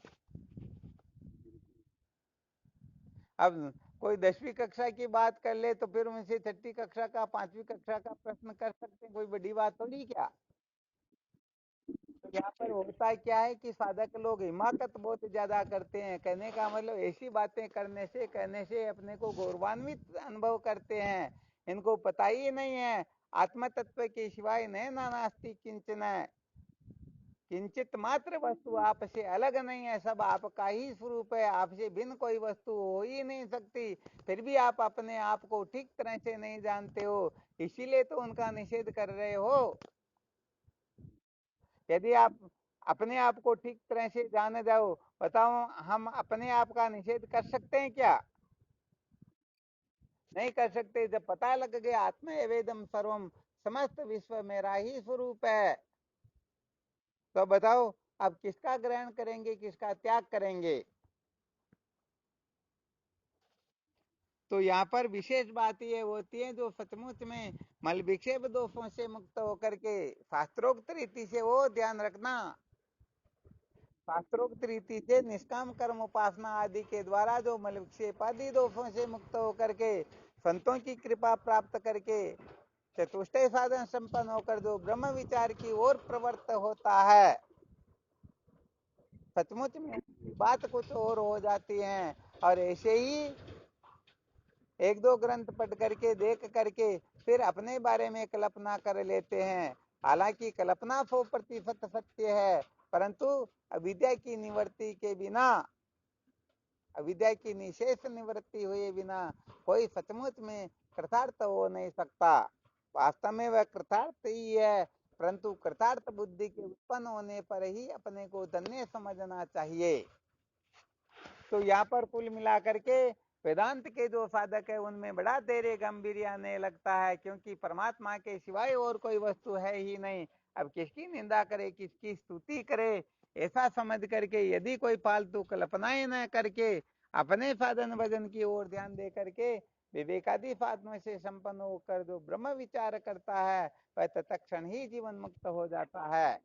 अब कोई 10वीं कक्षा की बात कर ले तो फिर उनसे 6ठी कक्षा का 5वीं कक्षा का प्रश्न कर सकते हैं, कोई बड़ी बात थोड़ी क्या। तो यहाँ पर होता क्या है कि साधक लोग हिमाकत बहुत ज्यादा करते हैं, कहने का मतलब ऐसी बातें करने से कहने से अपने को गौरवान्वित अनुभव करते हैं। इनको पता ही नहीं है आत्म तत्व के सिवाय न नास्ति किंचन, किंचित मात्र वस्तु आपसे अलग नहीं है, सब आपका ही स्वरूप है, आपसे भिन्न कोई वस्तु हो ही नहीं सकती। फिर भी आप अपने आप को ठीक तरह से नहीं जानते हो, इसीलिए तो उनका निषेध कर रहे हो। यदि आप अपने आप को ठीक तरह से जान जाओ, बताओ हम अपने आप का निषेध कर सकते हैं क्या? नहीं कर सकते। जब पता लग गया आत्मा एवेदम सर्वम, समस्त विश्व मेरा ही स्वरूप है, तो बताओ अब किसका ग्रहण करेंगे, किसका त्याग करेंगे? तो यहाँ पर विशेष बात ये होती है, जो सचमुच में मल विक्षेप दोषों से मुक्त होकर के शास्त्रोक्त रीति से, वो ध्यान रखना, शास्त्रोक्त रीति से निष्काम कर्म उपासना आदि के द्वारा जो मल विक्षेप आदि दोषों से मुक्त होकर के संतों की कृपा प्राप्त करके चतुष्टय साधन संपन्न होकर जो ब्रह्म विचार की ओर प्रवृत्त होता है, सचमुच में बात कुछ और हो जाती है। और ऐसे ही एक दो ग्रंथ पढ़ करके देख करके फिर अपने बारे में कल्पना कर लेते हैं। हालांकि कल्पना 100% सत्य है, परंतु अविद्या की निवृत्ति के बिना, अविद्या की निशेष निवृत्ति हुए बिना कोई सचमुच में कृतार्थ हो नहीं सकता। वास्तव में वह कृतार्थ ही है, परंतु कृतार्थ बुद्धि के उत्पन्न होने पर ही अपने को धन्य समझना चाहिए। तो यहाँ पर कुल मिलाकर के वेदांत के जो साधक है उनमें बड़ा धैर्य गंभीर आने लगता है, क्योंकि परमात्मा के सिवाय और कोई वस्तु है ही नहीं। अब किसकी निंदा करे, किसकी स्तुति करे, ऐसा समझ करके यदि कोई फालतू कल्पनाएं न करके अपने साधन भजन की ओर ध्यान दे करके विवेकादि साधनों से संपन्न होकर जो ब्रह्म विचार करता है, वह तत्क्षण ही जीवन मुक्त हो जाता है।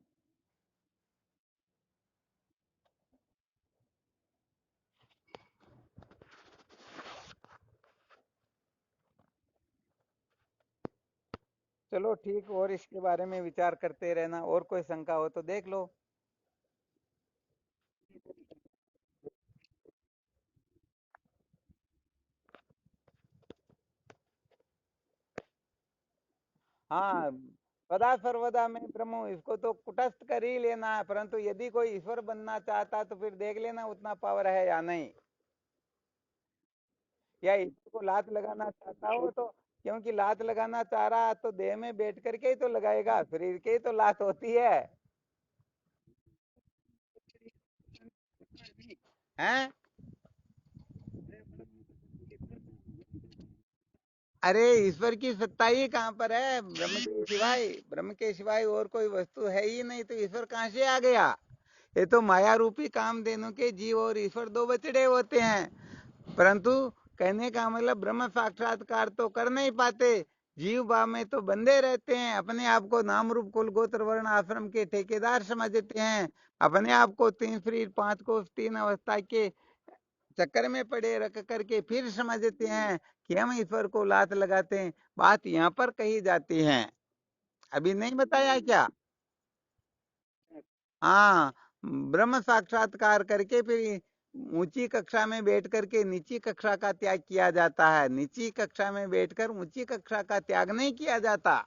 चलो ठीक, और इसके बारे में विचार करते रहना, और कोई शंका हो तो देख लो। हाँ, सदा सर्वदा में ब्रह्म हूँ, इसको तो कुटस्थ कर ही लेना है, परंतु यदि कोई ईश्वर बनना चाहता तो फिर देख लेना उतना पावर है या नहीं। या ईश्वर को लात लगाना चाहता हो तो, क्योंकि लात लगाना चाह रहा है तो देह में बैठ करके ही तो लगाएगा, शरीर के ही तो लात होती है। हैं? अरे ईश्वर की सत्ता ही कहाँ पर है? ब्रह्म के सिवाय, ब्रह्म के सिवाय और कोई वस्तु है ही नहीं, तो ईश्वर कहाँ से आ गया? ये तो माया रूपी कामधेनु के जीव और ईश्वर दो बछड़े होते हैं, परंतु कहने का मतलब ब्रह्म साक्षात्कार तो कर नहीं पाते, जीव भाव में तो बंधे रहते हैं, अपने आप को नाम रूप कुल गोत्र वर्ण आश्रम के ठेकेदार समझते हैं, अपने आप को 3 शरीर 5 कोष 3 अवस्था के चक्कर में पड़े रख करके फिर समझते हैं कि हम ईश्वर को लात लगाते हैं। बात यहाँ पर कही जाती है, अभी नहीं बताया क्या? हाँ, ब्रह्म साक्षात्कार करके फिर ऊंची कक्षा में बैठ करके नीची कक्षा का त्याग किया जाता है, नीची कक्षा में बैठकर ऊंची कक्षा का त्याग नहीं किया जाता।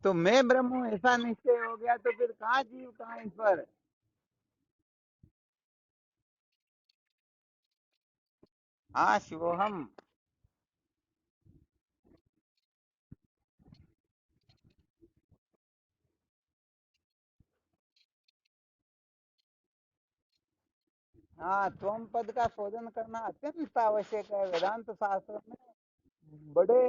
तो मैं ब्रह्म हूँ ऐसा निश्चय हो गया तो फिर कहाँ जीव कहाँ ईश्वर? हाँ शिवोहम। हाँ, त्वम पद का शोधन करना अत्यंत आवश्यक है वेदांत शास्त्र में। बड़े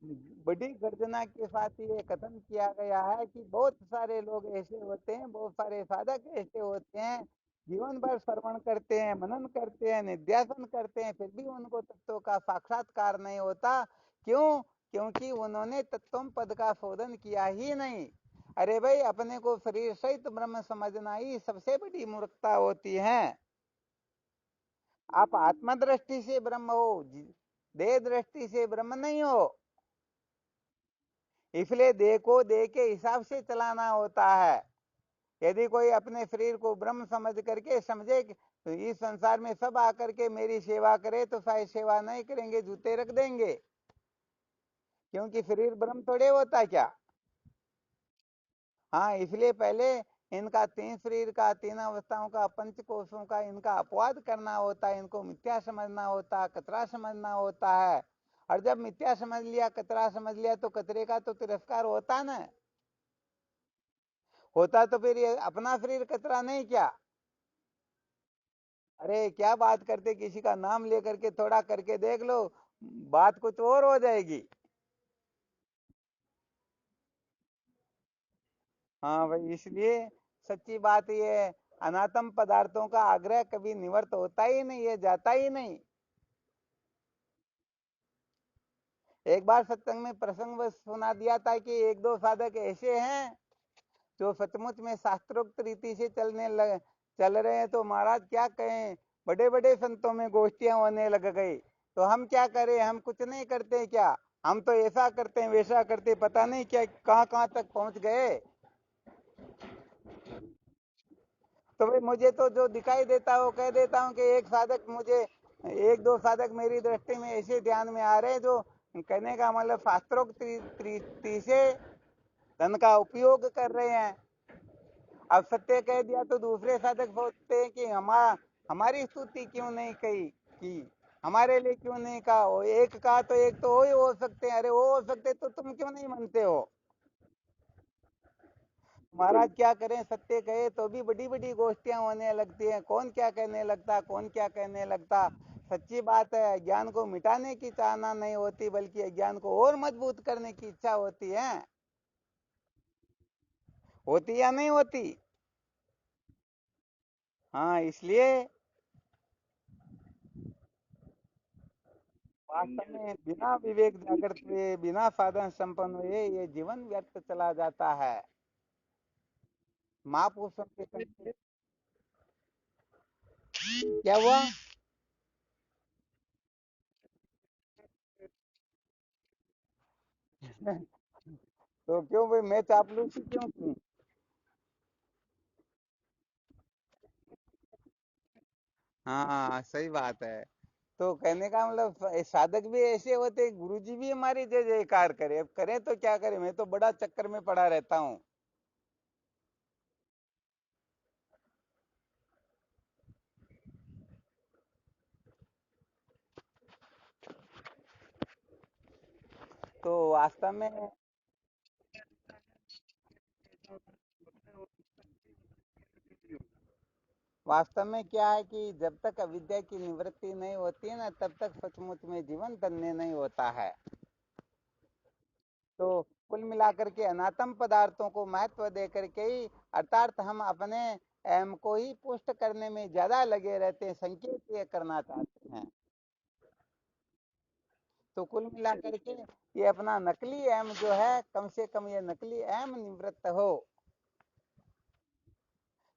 बड़ी गर्जना के साथ ये कथन किया गया है कि बहुत सारे लोग ऐसे होते हैं, बहुत सारे साधक ऐसे होते हैं, जीवन भर श्रवण करते हैं, मनन करते हैं, निध्यासन करते हैं, फिर भी उनको तत्वों का साक्षात्कार नहीं होता। क्यों? क्योंकि उन्होंने तत्व पद का शोधन किया ही नहीं। अरे भाई, अपने को शरीर सहित ब्रह्म समझना ही सबसे बड़ी मूर्खता होती है। आप आत्मा दृष्टि से ब्रह्म हो, देह दृष्टि से ब्रह्म नहीं हो। इसलिए देह को देह के हिसाब से चलाना होता है। यदि कोई अपने शरीर को ब्रह्म समझ करके समझे तो इस संसार में सब आकर के मेरी सेवा करे तो शायद सेवा नहीं करेंगे, जूते रख देंगे। क्योंकि शरीर ब्रह्म थोड़े होता क्या। हाँ, इसलिए पहले इनका तीन शरीर का, तीन अवस्थाओं का, पंच कोशों का इनका अपवाद करना होता है। इनको मिथ्या समझना होता है, कचरा समझना होता है। और जब मिथ्या समझ लिया, कचरा समझ लिया, तो कचरे का तो तिरस्कार होता ना। होता तो फिर ये अपना शरीर कचरा नहीं क्या। अरे क्या बात करते, किसी का नाम लेकर के थोड़ा करके देख लो, बात कुछ और हो जाएगी। हाँ भाई, इसलिए सच्ची बात ये है, अनात्म पदार्थों का आग्रह कभी निवर्त होता ही नहीं है, जाता ही नहीं। एक बार सत्संग में प्रसंग सुना दिया था कि एक दो साधक ऐसे हैं जो सचमुच में शास्त्रोक्त रीति से चल रहे हैं। तो महाराज क्या कहें, बड़े बड़े संतों में गोष्ठियां होने लग गई। तो हम क्या करें, हम कुछ नहीं करते क्या। हम तो ऐसा करते हैं, वैसा करते हैं, पता नहीं क्या कहाँ कहाँ तक पहुंच गए। तो भाई, मुझे तो जो दिखाई देता है वो कह देता हूँ कि एक साधक मुझे, एक दो साधक मेरी दृष्टि में ऐसे ध्यान में आ रहे हैं जो कहने का मतलब शास्त्रोक्त रीति से धन का उपयोग कर रहे हैं। अब सत्य कह दिया तो दूसरे साधक सोचते हैं कि हमारी स्तुति क्यों नहीं कही की, हमारे लिए क्यों नहीं कहा। वो एक कहा तो एक तो वो ही हो सकते हैं। अरे वो हो सकते तो तुम क्यों नहीं मानते हो। महाराज क्या करें, सत्य कहे तो भी बड़ी बड़ी गोष्ठियां होने लगती हैं। कौन क्या कहने लगता, कौन क्या कहने लगता। सच्ची बात है, अज्ञान को मिटाने की चाहना नहीं होती, बल्कि अज्ञान को और मजबूत करने की इच्छा होती है। होती या नहीं होती। हाँ, इसलिए वास्तव में बिना विवेक जागृत हुए, बिना साधन संपन्न हुए ये जीवन व्यर्थ चला जाता है। महापुरुषों के संग क्या हुआ। तो क्यों भाई, मैं चापलूसी क्यों की। हाँ, सही बात है। तो कहने का मतलब साधक भी ऐसे होते, गुरुजी भी हमारी जय जयकार करे। अब करें तो क्या करें, मैं तो बड़ा चक्कर में पड़ा रहता हूँ। तो वास्तव में क्या है कि जब तक अविद्या की निवृत्ति नहीं होती है ना, तब तक सचमुच में जीवन धन्य नहीं होता है। तो कुल मिलाकर के अनात्म पदार्थों को महत्व दे करके ही, अर्थात हम अपने एम को ही पुष्ट करने में ज्यादा लगे रहते हैं, संकेत ये करना चाहते हैं। तो कुल मिलाकर के ये अपना नकली एम जो है, कम से कम ये नकली एम निवृत्त हो।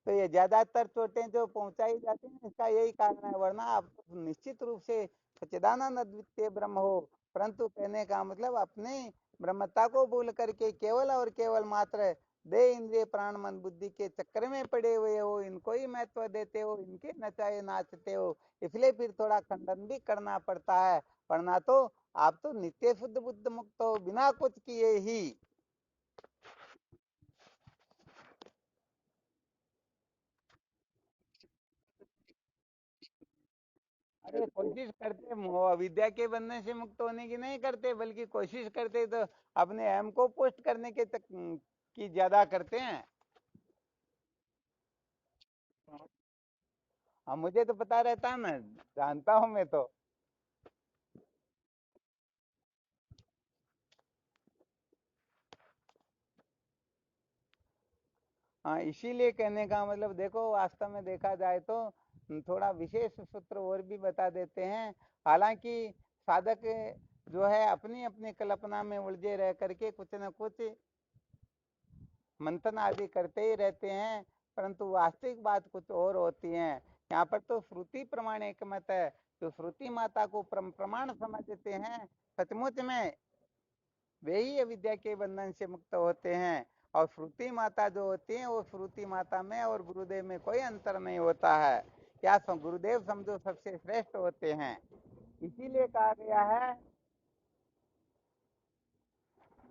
तो ये ज्यादातर चोटें जो पहुंचाई जाती हैं, इसका यही कारण है। वरना आप निश्चित रूप से सच्चिदानंद अद्वितीय ब्रह्म हो, परंतु कहने का मतलब अपने ब्रह्मता को भूल करके केवल और केवल मात्र दे इंद्रिय प्राण मन बुद्धि के चक्कर में पड़े हुए हो, इनको ही महत्व देते हो, इनके नचाए नाचते हो। इसलिए फिर थोड़ा खंडन भी करना पड़ता है। वरना तो आप तो नित्य शुद्ध बुद्ध मुक्त हो, बिना कुछ किए ही। अरे कोशिश करते, मोह अविद्या के बनने से मुक्त होने की नहीं करते, बल्कि कोशिश करते तो अपने अहम को पुष्ट करने के तक की ज्यादा करते हैं। हाँ, मुझे तो पता रहता है ना, जानता हूँ मैं तो। हाँ, इसीलिए कहने का मतलब देखो, वास्तव में देखा जाए तो थोड़ा विशेष सूत्र और भी बता देते हैं। हालांकि साधक जो है अपनी अपनी कल्पना में उलझे रह करके कुछ न कुछ मंथन आदि करते ही रहते हैं, परंतु वास्तविक बात कुछ और होती है। यहाँ पर तो श्रुति प्रमाण एक मत है। जो श्रुति माता को प्रमाण समझते हैं, सचमुच में वे ही अविद्या के बंधन से मुक्त होते हैं। और श्रुति माता जो होती है, वो श्रुति माता में और गुरुदेव में कोई अंतर नहीं होता है। क्या गुरुदेव समझो सबसे श्रेष्ठ होते हैं। इसीलिए कहा गया है,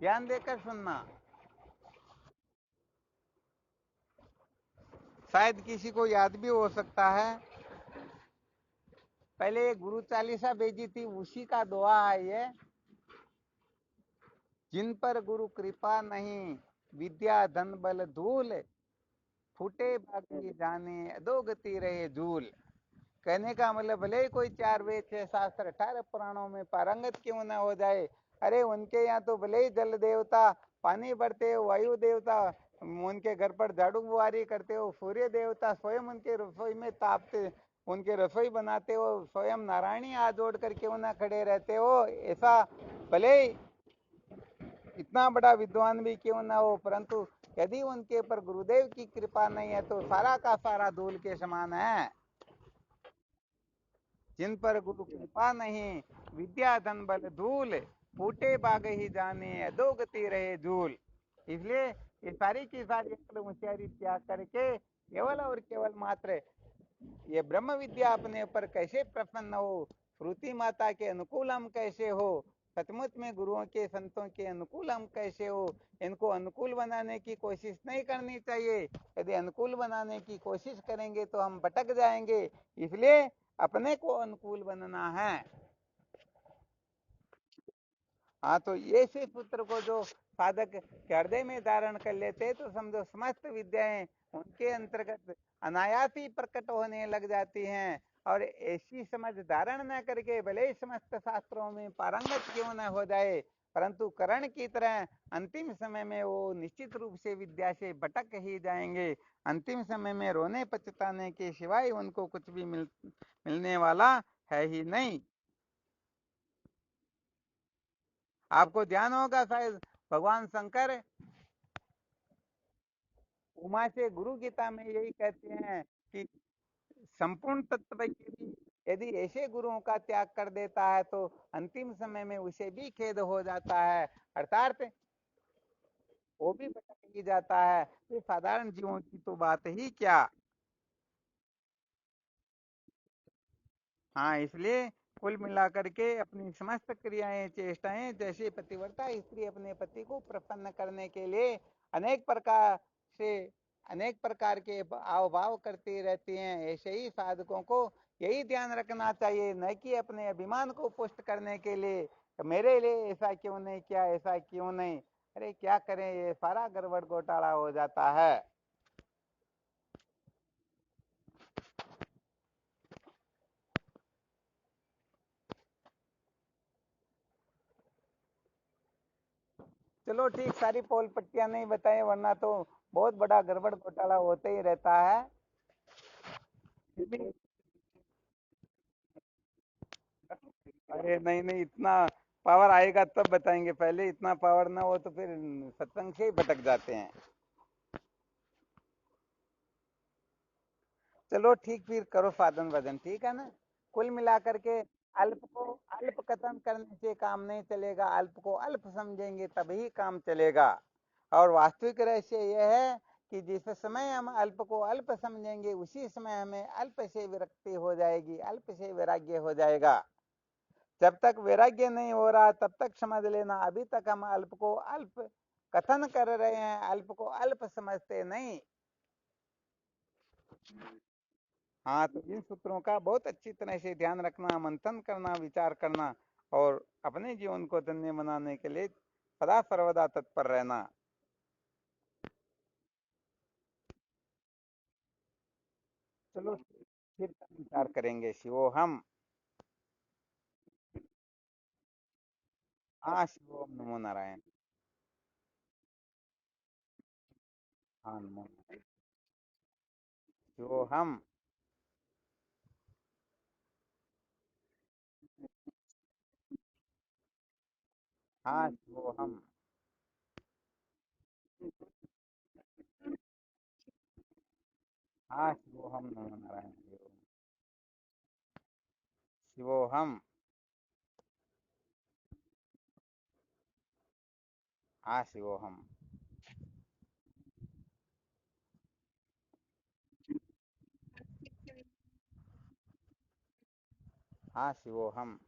ध्यान देकर सुनना। शायद किसी को याद भी हो सकता है, पहले गुरु चालीसा भेजी थी, उसी का दुआ है ये। जिन पर गुरु कृपा नहीं, विद्या धन बल धूल, फूटे बाकी जाने अधोगति रहे झूल। कहने का मतलब भले ही कोई 4 वेद 6 शास्त्र 18 पुराणों में पारंगत क्यों ना हो जाए, अरे उनके यहाँ तो भले ही जल देवता पानी भरते हो, वायु देवता उनके घर पर झाड़ू बुआरी करते हो, सूर्य देवता स्वयं उनके रसोई में तापते, उनके रसोई बनाते हो, स्वयं नारायणी हाथ जोड़ कर क्यों ना खड़े रहते हो, ऐसा भले ही इतना बड़ा विद्वान भी क्यों ना हो, परंतु यदि उनके ऊपर गुरुदेव की कृपा नहीं है तो सारा का सारा धूल के समान है। जिन पर गुरु कृपा नहीं, विद्या धन बल धूल, फूटे बाग ही जाने अधोगति रहे झूल। इसलिए ये सारी की सारी अक्ल होशियारी त्याग करके केवल और केवल मात्र ये ब्रह्म विद्या अपने ऊपर कैसे प्रसन्न हो, श्रुति माता के अनुकूल हम कैसे हो, सचमुच में गुरुओं के संतों के अनुकूल हम कैसे हो, इनको अनुकूल बनाने की कोशिश नहीं करनी चाहिए। यदि अनुकूल बनाने की कोशिश करेंगे तो हम भटक जाएंगे। इसलिए अपने को अनुकूल बनना है। हाँ, तो ये से पुत्र को जो साधक हृदय में धारण कर लेते हैं तो समझो समस्त विद्याएं उनके अंतर्गत अनायास ही प्रकट होने लग जाती हैं। और ऐसी समझ धारण न करके भले ही समस्त शास्त्रों में पारंगत क्यों न हो जाए, परंतु करण की तरह अंतिम समय में वो निश्चित रूप से विद्या से भटक ही जाएंगे। अंतिम समय में रोने पछताने के सिवाय उनको कुछ भी मिलने वाला है ही नहीं। आपको ध्यान होगा शायद, भगवान शंकर उमा से गुरु गीता में यही कहते हैं कि संपूर्ण तत्व के भी यदि ऐसे गुरुओं का त्याग कर देता है तो अंतिम समय में उसे भी खेद हो जाता है, अर्थात वो भी भटक ही जाता है। ये साधारण जीवों की तो बात ही क्या। हाँ, इसलिए कुल मिलाकर के अपनी समस्त क्रियाएं चेष्टाएं, जैसे पतिव्रता स्त्री अपने पति को प्रसन्न करने के लिए अनेक प्रकार से अनेक प्रकार के आव भाव करती रहती हैं, ऐसे ही साधकों को यही ध्यान रखना चाहिए, न कि अपने अभिमान को पुष्ट करने के लिए मेरे लिए ऐसा क्यों नहीं किया, ऐसा क्यों नहीं। अरे क्या करें, ये सारा गड़बड़ घोटाला हो जाता है। चलो ठीक, सारी पोल पट्टियां नहीं बताए वरना तो बहुत बड़ा गड़बड़ घोटाला होते ही रहता है। अरे नहीं नहीं, इतना पावर आएगा तब बताएंगे, पहले इतना पावर ना हो तो फिर सत्संग से ही भटक जाते हैं। चलो ठीक, फिर करो साधन वजन, ठीक है ना। कुल मिलाकर के अल्प को अल्प कथन करने से काम नहीं चलेगा, अल्प को अल्प समझेंगे तभी काम चलेगा। और वास्तविक रहस्य यह है कि जिस समय हम अल्प को अल्प समझेंगे उसी समय हमें अल्प से विरक्ति हो जाएगी, अल्प से वैराग्य हो जाएगा। जब तक वैराग्य नहीं हो रहा तब तक समझ लेना अभी तक हम अल्प को अल्प कथन कर रहे हैं, अल्प को अल्प समझते नहीं। हाँ, तो इन सूत्रों का बहुत अच्छी तरह से ध्यान रखना, मंथन करना, विचार करना और अपने जीवन को धन्य बनाने के लिए सदा सर्वदा तत्पर रहना। चलो फिर विचार करेंगे शिवो हम। हाँ, शिवोम नमो नारायण। हाँ नमो नारायण। शिवोहम। हाँ शिवोहम। हाँ शिवोहम नमो नारायण शिवोहम। शिवोहम। हाँ शिवोहम। हाँ शिवोहम।